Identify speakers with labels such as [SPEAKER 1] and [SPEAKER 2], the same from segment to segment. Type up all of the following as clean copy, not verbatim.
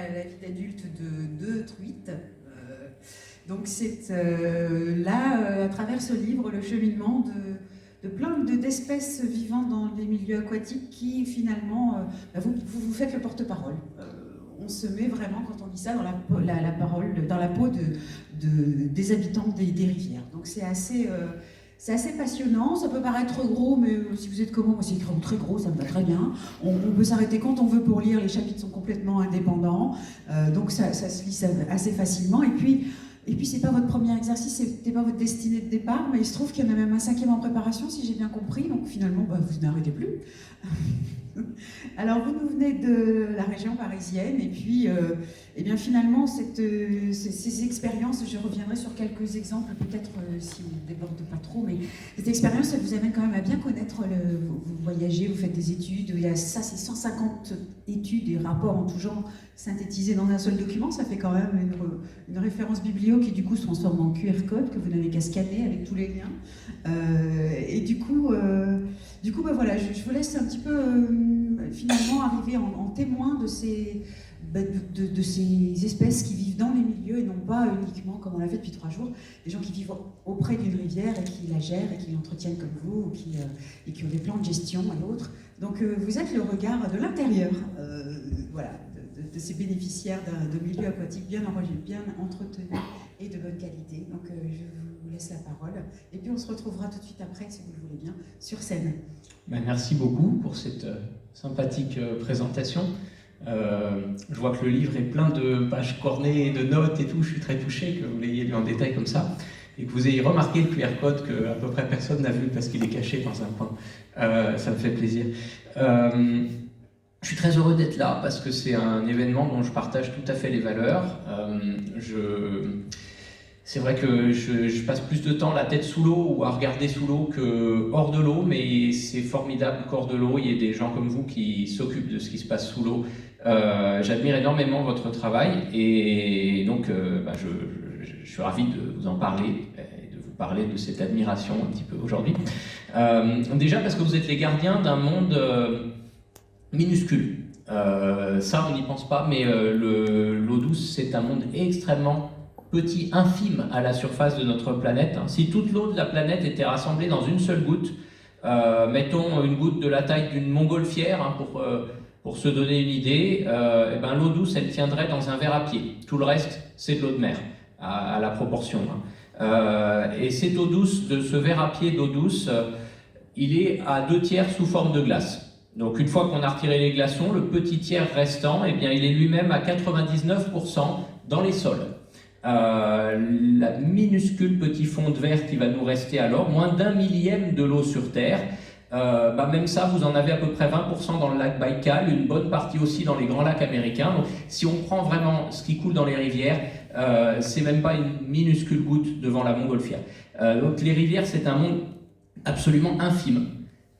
[SPEAKER 1] la vie d'adulte de deux truites. Donc c'est là, à travers ce livre, le cheminement de plein d'espèces vivant dans des milieux aquatiques qui finalement, vous faites le porte-parole. On se met vraiment, quand on dit ça, dans la parole, dans la peau des habitants des rivières. Donc c'est assez passionnant, ça peut paraître gros, mais si vous êtes comme moi, c'est écrit très gros, ça me va très bien. On peut s'arrêter quand on veut pour lire, les chapitres sont complètement indépendants, donc ça se lit assez facilement. Et puis c'est pas votre premier exercice, c'était pas votre destinée de départ, mais il se trouve qu'il y en a même un 5e en préparation, si j'ai bien compris, donc finalement, vous n'arrêtez plus. Alors vous nous venez de la région parisienne, et puis eh bien, finalement, ces expériences, je reviendrai sur quelques exemples, peut-être si on ne déborde pas trop, mais cette expérience, elle vous amène quand même à bien connaître, vous voyagez, vous faites des études, c'est 150 études et rapports en tout genre synthétisés dans un seul document, ça fait quand même une référence biblio qui du coup se transforme en QR code que vous n'avez qu'à scanner avec tous les liens. Et du coup, voilà, je vous laisse un petit peu finalement arriver en témoin de ces espèces qui vivent dans les milieux et non pas uniquement, comme on l'a fait depuis 3 jours, des gens qui vivent auprès d'une rivière et qui la gèrent et qui l'entretiennent comme vous, et qui ont des plans de gestion et autres. Donc vous êtes le regard de l'intérieur, voilà, de ces bénéficiaires de milieux aquatiques bien entretenus et de bonne qualité. Donc je vous laisse la parole. Et puis on se retrouvera tout de suite après, si vous le voulez bien, sur scène.
[SPEAKER 2] Merci beaucoup pour cette sympathique présentation. Je vois que le livre est plein de pages cornées et de notes et tout. Je suis très touché que vous l'ayez lu en détail comme ça et que vous ayez remarqué le QR code que à peu près personne n'a vu parce qu'il est caché dans un coin. Ça me fait plaisir. Je suis très heureux d'être là parce que c'est un événement dont je partage tout à fait les valeurs. C'est vrai que je passe plus de temps la tête sous l'eau ou à regarder sous l'eau que hors de l'eau, mais c'est formidable qu'hors de l'eau, il y ait des gens comme vous qui s'occupent de ce qui se passe sous l'eau. J'admire énormément votre travail et donc je suis ravi de vous en parler et de vous parler de cette admiration un petit peu aujourd'hui. Déjà parce que vous êtes les gardiens d'un monde minuscule. Ça, on n'y pense pas, mais l'eau douce, c'est un monde extrêmement petit, infime à la surface de notre planète. Si toute l'eau de la planète était rassemblée dans une seule goutte, mettons une goutte de la taille d'une montgolfière, pour se donner une idée, l'eau douce, elle tiendrait dans un verre à pied. Tout le reste, c'est de l'eau de mer, à la proportion. Et cette eau douce, de ce verre à pied d'eau douce, il est à 2/3 sous forme de glace. Donc une fois qu'on a retiré les glaçons, le petit tiers restant, il est lui-même à 99% dans les sols. La minuscule petit fond de verre qui va nous rester alors, moins d'1 millième de l'eau sur Terre, même ça, vous en avez à peu près 20% dans le lac Baïkal, une bonne partie aussi dans les grands lacs américains. Donc, si on prend vraiment ce qui coule dans les rivières, c'est même pas une minuscule goutte devant la montgolfière. Donc les rivières, c'est un monde absolument infime.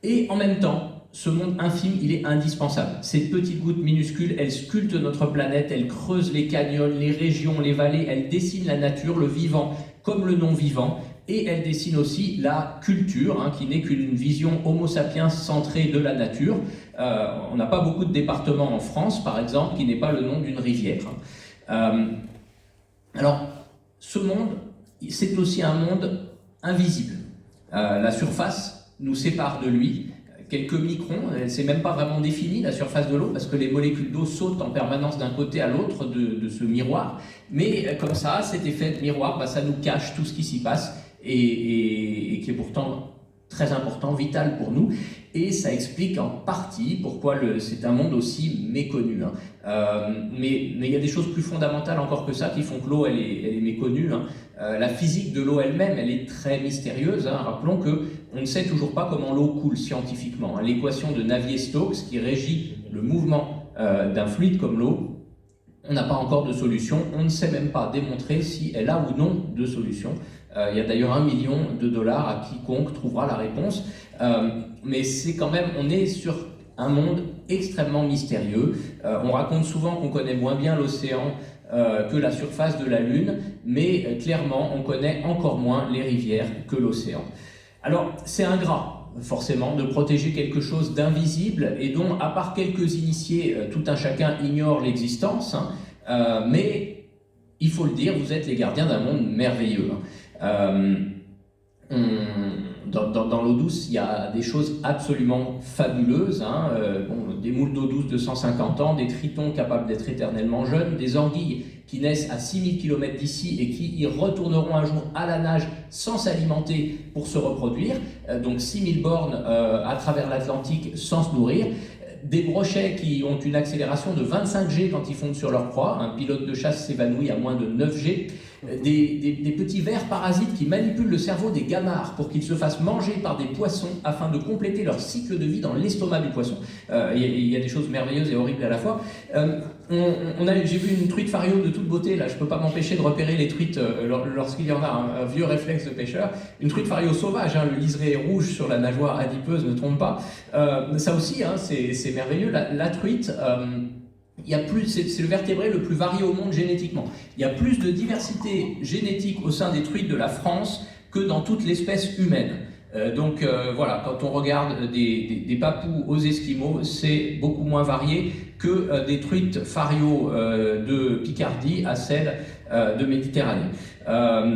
[SPEAKER 2] Et en même temps, ce monde infime, il est indispensable. Ces petites gouttes minuscules, elles sculptent notre planète, elles creusent les canyons, les régions, les vallées, elles dessinent la nature, le vivant comme le non-vivant, et elles dessinent aussi la culture, qui n'est qu'une vision homo sapiens centrée de la nature. On n'a pas beaucoup de départements en France, par exemple, qui n'est pas le nom d'une rivière. Alors, ce monde, c'est aussi un monde invisible. La surface nous sépare de lui, quelques microns, c'est même pas vraiment défini la surface de l'eau parce que les molécules d'eau sautent en permanence d'un côté à l'autre de ce miroir, mais comme ça, cet effet de miroir, ça nous cache tout ce qui s'y passe et qui est pourtant très important, vital pour nous, et ça explique en partie pourquoi c'est un monde aussi méconnu. Mais il y a des choses plus fondamentales encore que ça qui font que l'eau elle est méconnue. La physique de l'eau elle-même, elle est très mystérieuse. Rappelons qu'on ne sait toujours pas comment l'eau coule scientifiquement. L'équation de Navier-Stokes qui régit le mouvement d'un fluide comme l'eau, on n'a pas encore de solution. On ne sait même pas démontrer si elle a ou non de solution. Il y a d'ailleurs $1 million à quiconque trouvera la réponse. Mais c'est quand même, on est sur un monde extrêmement mystérieux. On raconte souvent qu'on connaît moins bien l'océan que la surface de la Lune, mais clairement, on connaît encore moins les rivières que l'océan. Alors, c'est ingrat, forcément, de protéger quelque chose d'invisible et dont, à part quelques initiés, tout un chacun ignore l'existence. Mais il faut le dire, vous êtes les gardiens d'un monde merveilleux. Dans l'eau douce, il y a des choses absolument fabuleuses. Des moules d'eau douce de 150 ans, des tritons capables d'être éternellement jeunes, des anguilles qui naissent à 6000 km d'ici et qui y retourneront un jour à la nage sans s'alimenter pour se reproduire. Donc 6000 bornes à travers l'Atlantique sans se nourrir. Des brochets qui ont une accélération de 25 G quand ils fondent sur leur proie. Un pilote de chasse s'évanouit à moins de 9 G. Des petits vers parasites qui manipulent le cerveau des gamards pour qu'ils se fassent manger par des poissons afin de compléter leur cycle de vie dans l'estomac du poisson. Il y a des choses merveilleuses et horribles à la fois. J'ai vu une truite fario de toute beauté, là je peux pas m'empêcher de repérer les truites lorsqu'il y en a, un vieux réflexe de pêcheur. Une truite fario sauvage, le liseré rouge sur la nageoire adipeuse, ne trompe pas. Ça aussi, c'est merveilleux. La truite... c'est le vertébré le plus varié au monde génétiquement. Il y a plus de diversité génétique au sein des truites de la France que dans toute l'espèce humaine. Voilà, quand on regarde des papous aux Esquimaux, c'est beaucoup moins varié que des truites fario de Picardie à celles de Méditerranée.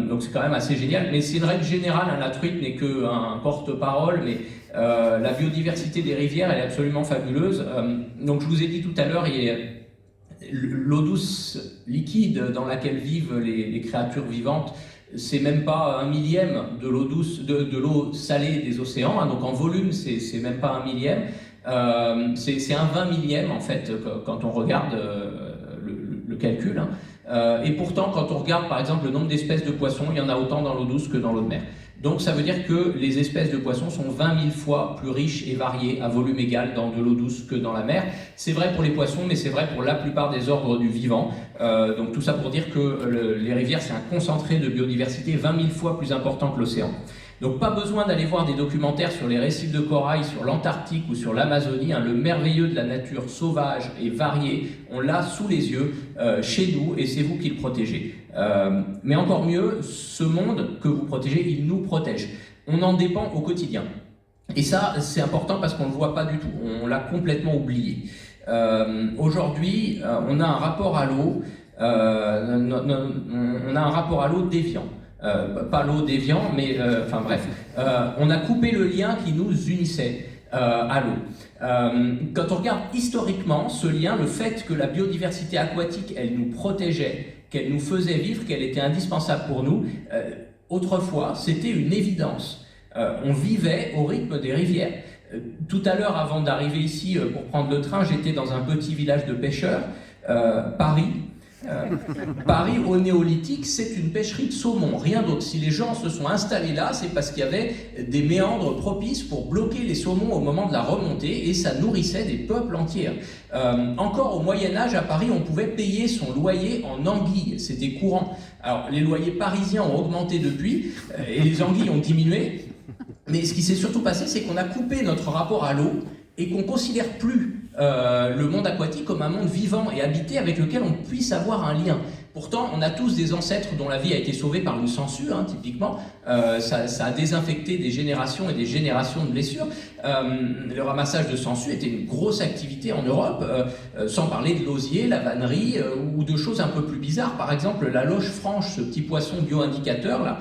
[SPEAKER 2] Donc c'est quand même assez génial, mais c'est une règle générale, la truite n'est qu'un porte-parole, mais la biodiversité des rivières, elle est absolument fabuleuse. Donc je vous ai dit tout à l'heure, l'eau douce liquide dans laquelle vivent les créatures vivantes, c'est même pas 1/1000 de l'eau douce, de l'eau salée des océans, donc en volume c'est même pas 1/1000, c'est un 20 000e en fait quand on regarde le calcul. Et pourtant quand on regarde par exemple le nombre d'espèces de poissons, il y en a autant dans l'eau douce que dans l'eau de mer. Donc ça veut dire que les espèces de poissons sont 20 000 fois plus riches et variées à volume égal dans de l'eau douce que dans la mer. C'est vrai pour les poissons, mais c'est vrai pour la plupart des ordres du vivant. Donc tout ça pour dire que les rivières, c'est un concentré de biodiversité 20 000 fois plus important que l'océan. Donc pas besoin d'aller voir des documentaires sur les récifs de corail, sur l'Antarctique ou sur l'Amazonie. Le merveilleux de la nature sauvage et variée, on l'a sous les yeux, chez nous, et c'est vous qui le protégez. Mais encore mieux, ce monde que vous protégez, il nous protège. On en dépend au quotidien. Et ça, c'est important parce qu'on ne le voit pas du tout. On l'a complètement oublié. Aujourd'hui, on a un rapport à l'eau, déviant. Pas l'eau déviant, mais on a coupé le lien qui nous unissait à l'eau. Quand on regarde historiquement ce lien, le fait que la biodiversité aquatique, elle nous protégeait, qu'elle nous faisait vivre, qu'elle était indispensable pour nous, autrefois, c'était une évidence. On vivait au rythme des rivières. Tout à l'heure, avant d'arriver ici pour prendre le train, j'étais dans un petit village de pêcheurs, Paris. Paris au néolithique, c'est une pêcherie de saumon, rien d'autre. Si les gens se sont installés là, c'est parce qu'il y avait des méandres propices pour bloquer les saumons au moment de la remontée, et ça nourrissait des peuples entiers. Encore au Moyen-Âge, à Paris, on pouvait payer son loyer en anguilles, c'était courant. Alors les loyers parisiens ont augmenté depuis, et les anguilles ont diminué, mais ce qui s'est surtout passé, c'est qu'on a coupé notre rapport à l'eau, et qu'on ne considère plus le monde aquatique comme un monde vivant et habité avec lequel on puisse avoir un lien. Pourtant, on a tous des ancêtres dont la vie a été sauvée par une sangsue, typiquement. Ça a désinfecté des générations et des générations de blessures. Le ramassage de sangsues était une grosse activité en Europe, sans parler de l'osier, la vannerie, ou de choses un peu plus bizarres. Par exemple, la loche franche, ce petit poisson bio-indicateur, là,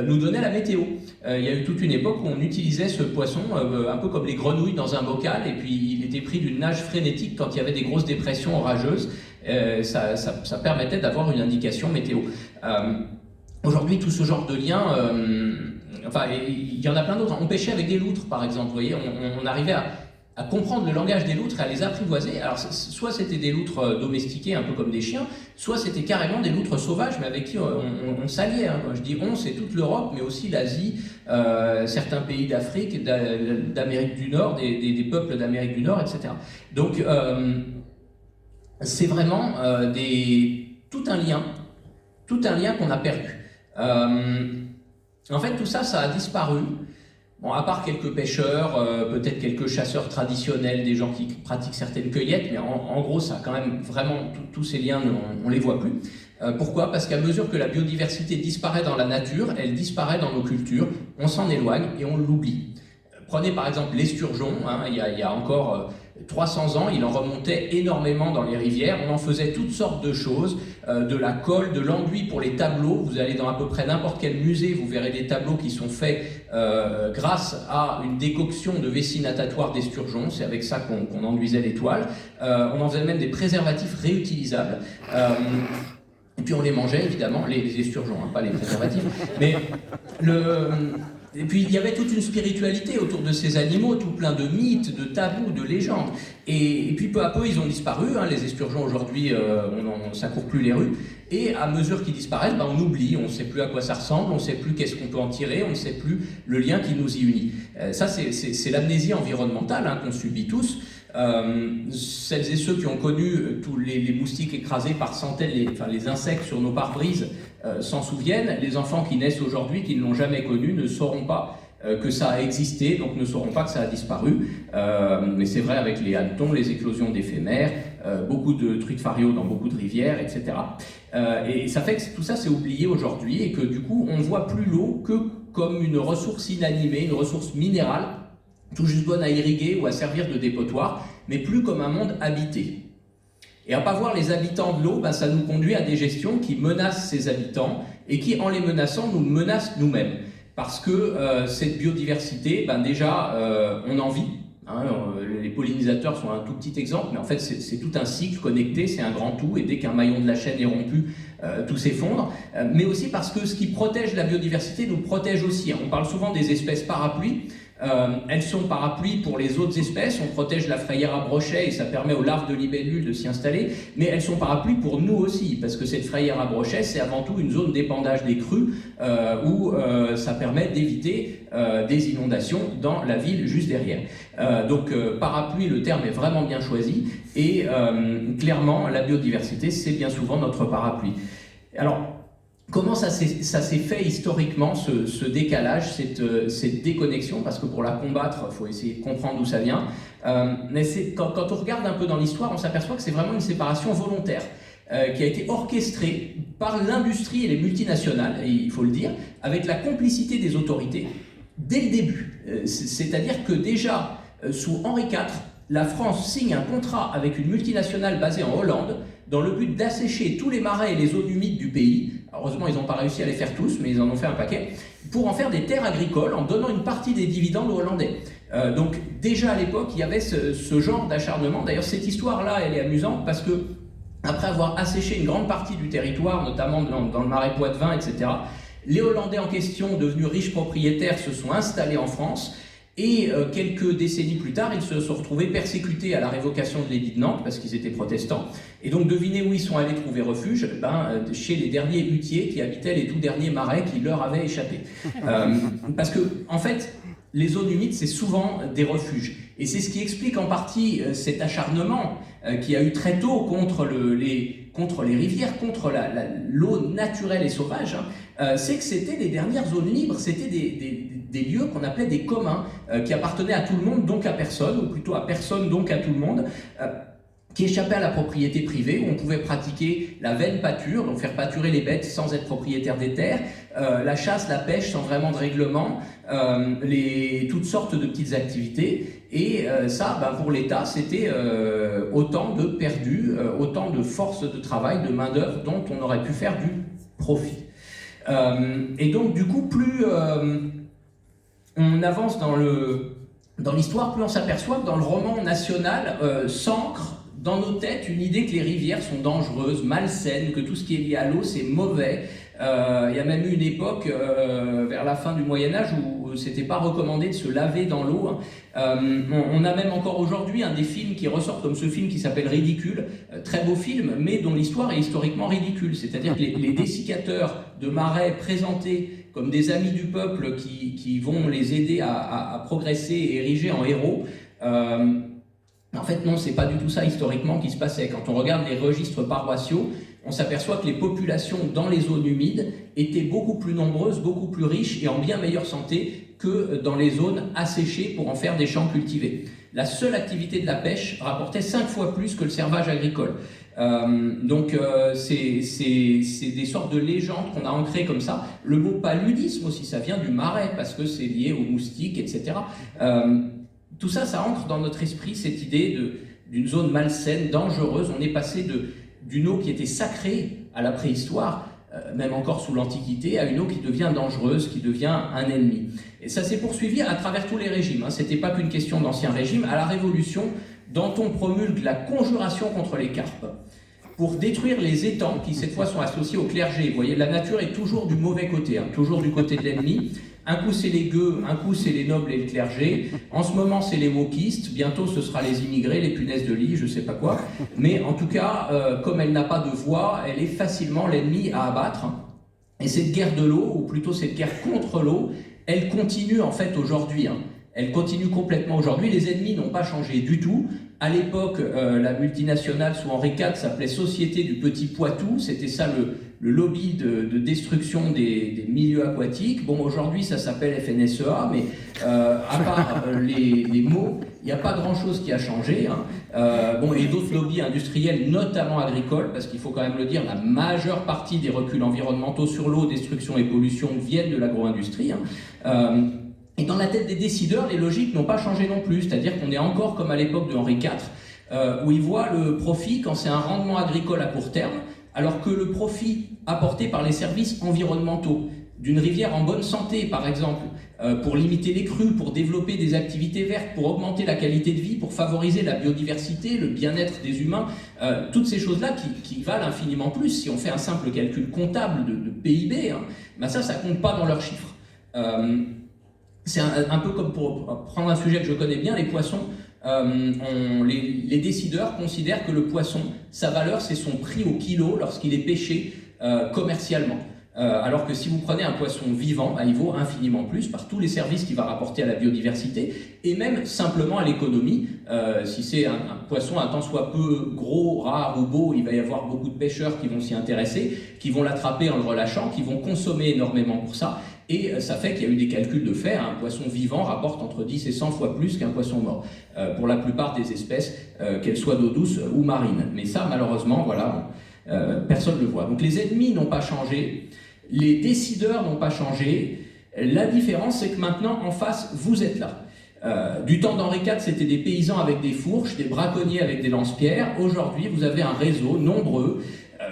[SPEAKER 2] nous donnait la météo. Il y a eu toute une époque où on utilisait ce poisson un peu comme les grenouilles dans un bocal, et puis il était pris d'une nage frénétique quand il y avait des grosses dépressions orageuses. Ça permettait d'avoir une indication météo. Aujourd'hui, tout ce genre de lien, il y en a plein d'autres. On pêchait avec des loutres, par exemple. Vous voyez, on arrivait à comprendre le langage des loutres et à les apprivoiser. Alors, soit c'était des loutres domestiquées, un peu comme des chiens, soit c'était carrément des loutres sauvages, mais avec qui on s'alliait. Quand je dis on, c'est toute l'Europe, mais aussi l'Asie, certains pays d'Afrique, d'Amérique du Nord, des peuples d'Amérique du Nord, etc. Donc, c'est vraiment tout un lien qu'on a perdu. En fait, tout ça, ça a disparu. Bon, à part quelques pêcheurs, peut-être quelques chasseurs traditionnels, des gens qui pratiquent certaines cueillettes, mais en gros, ça a quand même vraiment, tous ces liens, on les voit plus. Pourquoi ? Parce qu'à mesure que la biodiversité disparaît dans la nature, elle disparaît dans nos cultures, on s'en éloigne et on l'oublie. Prenez par exemple l'esturgeon, il y a encore 300 ans, il en remontait énormément dans les rivières. On en faisait toutes sortes de choses, de la colle, de l'enduit pour les tableaux. Vous allez dans à peu près n'importe quel musée, vous verrez des tableaux qui sont faits grâce à une décoction de vessie natatoire d'esturgeon. C'est avec ça qu'on enduisait les toiles. On en faisait même des préservatifs réutilisables. Et puis on les mangeait évidemment, les esturgeons, hein, pas les préservatifs. Mais et puis il y avait toute une spiritualité autour de ces animaux, tout plein de mythes, de tabous, de légendes. Et puis peu à peu ils ont disparu, hein, les esturgeons aujourd'hui, ça court plus les rues. Et à mesure qu'ils disparaissent, on oublie, on ne sait plus à quoi ça ressemble, on ne sait plus qu'est-ce qu'on peut en tirer, on ne sait plus le lien qui nous y unit. Ça c'est l'amnésie environnementale, hein, qu'on subit tous. Celles et ceux qui ont connu tous les moustiques écrasés par centaines, les insectes sur nos pare-brises s'en souviennent. Les enfants qui naissent aujourd'hui, qui ne l'ont jamais connu, ne sauront pas que ça a existé, donc ne sauront pas que ça a disparu. Mais c'est vrai avec les hannetons, les éclosions d'éphémères, beaucoup de truites farios dans beaucoup de rivières, etc. Et ça fait que tout ça c'est oublié aujourd'hui et que du coup on ne voit plus l'eau que comme une ressource inanimée, une ressource minérale, tout juste bonne à irriguer ou à servir de dépotoir, mais plus comme un monde habité. Et à pas voir les habitants de l'eau, ça nous conduit à des gestions qui menacent ces habitants et qui, en les menaçant, nous menacent nous-mêmes. Parce que cette biodiversité, déjà, on en vit. Hein, les pollinisateurs sont un tout petit exemple, mais en fait, c'est tout un cycle connecté, c'est un grand tout, et dès qu'un maillon de la chaîne est rompu, tout s'effondre. Mais aussi parce que ce qui protège la biodiversité nous protège aussi. On parle souvent des espèces parapluies. Elles sont parapluies pour les autres espèces, on protège la frayère à brochet et ça permet aux larves de libellules de s'y installer, mais elles sont parapluies pour nous aussi, parce que cette frayère à brochet, c'est avant tout une zone d'épandage des crues où ça permet d'éviter des inondations dans la ville juste derrière. Donc parapluie, le terme est vraiment bien choisi et clairement la biodiversité, c'est bien souvent notre parapluie. Alors, comment ça s'est fait historiquement, ce décalage, cette déconnexion? Parce que pour la combattre, il faut essayer de comprendre d'où ça vient. Mais quand on regarde un peu dans l'histoire, on s'aperçoit que c'est vraiment une séparation volontaire qui a été orchestrée par l'industrie et les multinationales, et il faut le dire, avec la complicité des autorités dès le début. C'est-à-dire que déjà, sous Henri IV, la France signe un contrat avec une multinationale basée en Hollande dans le but d'assécher tous les marais et les zones humides du pays. Heureusement, ils n'ont pas réussi à les faire tous, mais ils en ont fait un paquet, pour en faire des terres agricoles en donnant une partie des dividendes aux Hollandais. Donc déjà à l'époque, il y avait ce genre d'acharnement. D'ailleurs, cette histoire-là, elle est amusante parce que après avoir asséché une grande partie du territoire, notamment dans le marais Poitevin, etc., les Hollandais en question, devenus riches propriétaires, se sont installés en France. Et quelques décennies plus tard, ils se sont retrouvés persécutés à la révocation de l'édit de Nantes parce qu'ils étaient protestants. Et donc devinez où ils sont allés trouver refuge? Chez les derniers huttiers qui habitaient les tout derniers marais qui leur avaient échappé. Parce que, en fait, les zones humides, c'est souvent des refuges. Et c'est ce qui explique en partie cet acharnement qu'il y a eu très tôt contre les rivières, contre l'eau naturelle et sauvage. C'est que c'était les dernières zones libres, c'était des lieux qu'on appelait des communs, qui appartenaient à tout le monde, donc à personne, ou plutôt à personne, donc à tout le monde, qui échappaient à la propriété privée, où on pouvait pratiquer la vaine pâture, donc faire pâturer les bêtes sans être propriétaire des terres, la chasse, la pêche sans vraiment de règlement, toutes sortes de petites activités. Et ça, pour l'État, c'était autant de perdus, autant de forces de travail, de main-d'œuvre dont on aurait pu faire du profit. Et donc, du coup, plus on avance dans l'histoire, plus on s'aperçoit que dans le roman national s'ancre dans nos têtes une idée que les rivières sont dangereuses, malsaines, que tout ce qui est lié à l'eau c'est mauvais. Il y a même eu une époque, vers la fin du Moyen-Âge, où c'était pas recommandé de se laver dans l'eau. On a même encore aujourd'hui des films qui ressortent comme ce film qui s'appelle Ridicule, très beau film, mais dont l'histoire est historiquement ridicule. C'est-à-dire que les dessicateurs de marais présentés comme des amis du peuple qui vont les aider à progresser et ériger en héros, en fait non, c'est pas du tout ça historiquement qui se passait. Quand on regarde les registres paroissiaux, on s'aperçoit que les populations dans les zones humides étaient beaucoup plus nombreuses, beaucoup plus riches et en bien meilleure santé que dans les zones asséchées pour en faire des champs cultivés. La seule activité de la pêche rapportait 5 fois plus que le servage agricole. Donc c'est des sortes de légendes qu'on a ancrées comme ça. Le mot paludisme aussi, ça vient du marais parce que c'est lié aux moustiques, etc. Tout ça, ça ancre dans notre esprit cette idée d'une zone malsaine, dangereuse. On est passé d'une eau qui était sacrée à la préhistoire, même encore sous l'Antiquité, à une eau qui devient dangereuse, qui devient un ennemi. Et ça s'est poursuivi à travers tous les régimes. Ce n'était pas qu'une question d'ancien régime. À la Révolution, Danton promulgue la conjuration contre les carpes pour détruire les étangs qui, cette fois, sont associés au clergé. Vous voyez, la nature est toujours du mauvais côté, toujours du côté de l'ennemi. Un coup, c'est les gueux, un coup, c'est les nobles et le clergé. En ce moment, c'est les wokistes. Bientôt, ce sera les immigrés, les punaises de lit, je sais pas quoi. Mais en tout cas, comme elle n'a pas de voix, elle est facilement l'ennemi à abattre. Et cette guerre de l'eau, ou plutôt cette guerre contre l'eau, elle continue en fait aujourd'hui. Elle continue complètement aujourd'hui. Les ennemis n'ont pas changé du tout. À l'époque, la multinationale sous Henri IV s'appelait Société du Petit Poitou. C'était ça le lobby de destruction des milieux aquatiques. Bon, aujourd'hui, ça s'appelle FNSEA, mais à part les mots, il n'y a pas grand-chose qui a changé. Bon, et d'autres lobbies industriels, notamment agricoles, parce qu'il faut quand même le dire, la majeure partie des reculs environnementaux sur l'eau, destruction et pollution viennent de l'agro-industrie. Et dans la tête des décideurs, les logiques n'ont pas changé non plus, c'est-à-dire qu'on est encore comme à l'époque de Henri IV, où ils voient le profit quand c'est un rendement agricole à court terme, alors que le profit apporté par les services environnementaux d'une rivière en bonne santé, par exemple, pour limiter les crues, pour développer des activités vertes, pour augmenter la qualité de vie, pour favoriser la biodiversité, le bien-être des humains, toutes ces choses-là qui valent infiniment plus. Si on fait un simple calcul comptable de PIB, ben ça compte pas dans leurs chiffres. C'est un peu comme pour prendre un sujet que je connais bien, les poissons. Les décideurs considèrent que le poisson, sa valeur, c'est son prix au kilo lorsqu'il est pêché commercialement. Alors que si vous prenez un poisson vivant, il vaut infiniment plus par tous les services qu'il va rapporter à la biodiversité et même simplement à l'économie. Si c'est un poisson un tant soit peu gros, rare ou beau, il va y avoir beaucoup de pêcheurs qui vont s'y intéresser, qui vont l'attraper en le relâchant, qui vont consommer énormément pour ça. Et ça fait qu'il y a eu des calculs de fait. Un poisson vivant rapporte entre 10 et 100 fois plus qu'un poisson mort, pour la plupart des espèces, qu'elles soient d'eau douce ou marine. Mais ça, malheureusement, voilà, personne ne le voit. Donc les ennemis n'ont pas changé, les décideurs n'ont pas changé. La différence, c'est que maintenant, en face, vous êtes là. Du temps d'Henri IV, c'était des paysans avec des fourches, des braconniers avec des lance-pierres. Aujourd'hui, vous avez un réseau nombreux.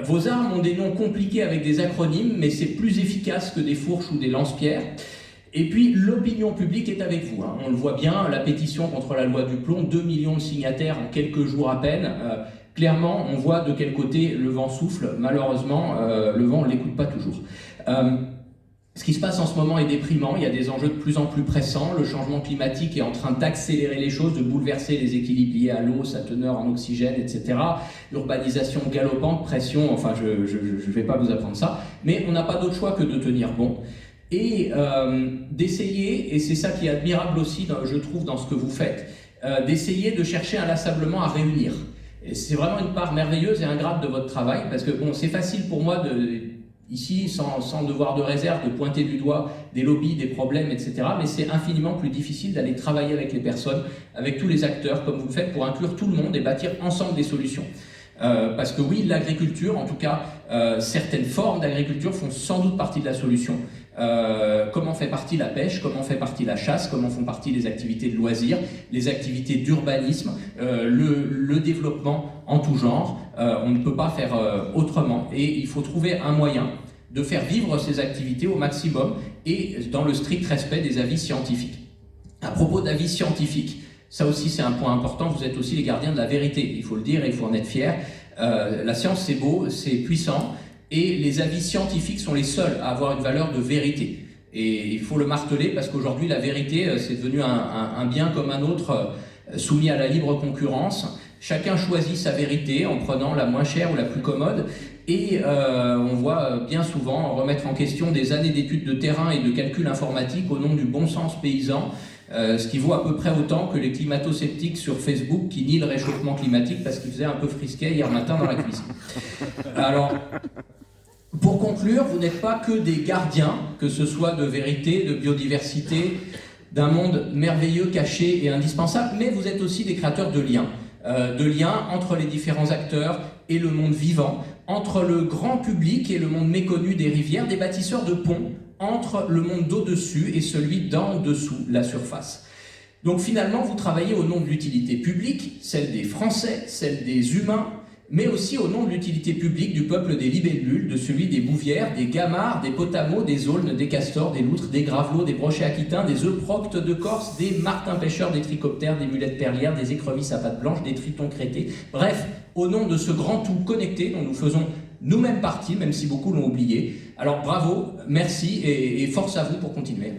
[SPEAKER 2] Vos armes ont des noms compliqués avec des acronymes, mais c'est plus efficace que des fourches ou des lance-pierres. Et puis, l'opinion publique est avec vous. On le voit bien, la pétition contre la loi du plomb, 2 millions de signataires en quelques jours à peine. Clairement, on voit de quel côté le vent souffle. Malheureusement, le vent, on ne l'écoute pas toujours. Ce qui se passe en ce moment est déprimant, il y a des enjeux de plus en plus pressants, le changement climatique est en train d'accélérer les choses, de bouleverser les équilibres liés à l'eau, sa teneur en oxygène, etc. Urbanisation galopante, pression, enfin je ne vais pas vous apprendre ça, mais on n'a pas d'autre choix que de tenir bon. Et d'essayer, et c'est ça qui est admirable aussi, je trouve, dans ce que vous faites, d'essayer de chercher inlassablement à réunir. Et c'est vraiment une part merveilleuse et ingrate de votre travail, parce que bon, c'est facile pour moi ici, sans devoir de réserve, de pointer du doigt des lobbies, des problèmes, etc. Mais c'est infiniment plus difficile d'aller travailler avec les personnes, avec tous les acteurs, comme vous le faites, pour inclure tout le monde et bâtir ensemble des solutions. Parce que oui, l'agriculture, en tout cas, certaines formes d'agriculture font sans doute partie de la solution. Comment fait partie la pêche, comment fait partie la chasse, comment font partie les activités de loisirs, les activités d'urbanisme, le développement en tout genre. On ne peut pas faire autrement et il faut trouver un moyen de faire vivre ces activités au maximum et dans le strict respect des avis scientifiques. À propos d'avis scientifiques, ça aussi c'est un point important, vous êtes aussi les gardiens de la vérité, il faut le dire et il faut en être fier. La science c'est beau, c'est puissant, et les avis scientifiques sont les seuls à avoir une valeur de vérité. Et il faut le marteler parce qu'aujourd'hui la vérité c'est devenu un bien comme un autre soumis à la libre concurrence. Chacun choisit sa vérité en prenant la moins chère ou la plus commode et on voit bien souvent remettre en question des années d'études de terrain et de calcul informatique au nom du bon sens paysan, ce qui vaut à peu près autant que les climato-sceptiques sur Facebook qui nient le réchauffement climatique parce qu'il faisait un peu frisquet hier matin dans la cuisine. Alors, pour conclure, vous n'êtes pas que des gardiens, que ce soit de vérité, de biodiversité, d'un monde merveilleux, caché et indispensable, mais vous êtes aussi des créateurs de liens entre les différents acteurs et le monde vivant, entre le grand public et le monde méconnu des rivières, des bâtisseurs de ponts entre le monde d'au-dessus et celui d'en dessous la surface. Donc finalement, vous travaillez au nom de l'utilité publique, celle des Français, celle des humains, mais aussi au nom de l'utilité publique du peuple des libellules, de celui des bouvières, des gamards, des potamos, des aulnes, des castors, des loutres, des gravelots, des brochets aquitains, des euproctes de Corse, des martins pêcheurs, des trichoptères, des mulettes perlières, des écrevisses à pattes blanches, des tritons crétés. Bref, au nom de ce grand tout connecté dont nous faisons nous-mêmes partie, même si beaucoup l'ont oublié. Alors bravo, merci et force à vous pour continuer.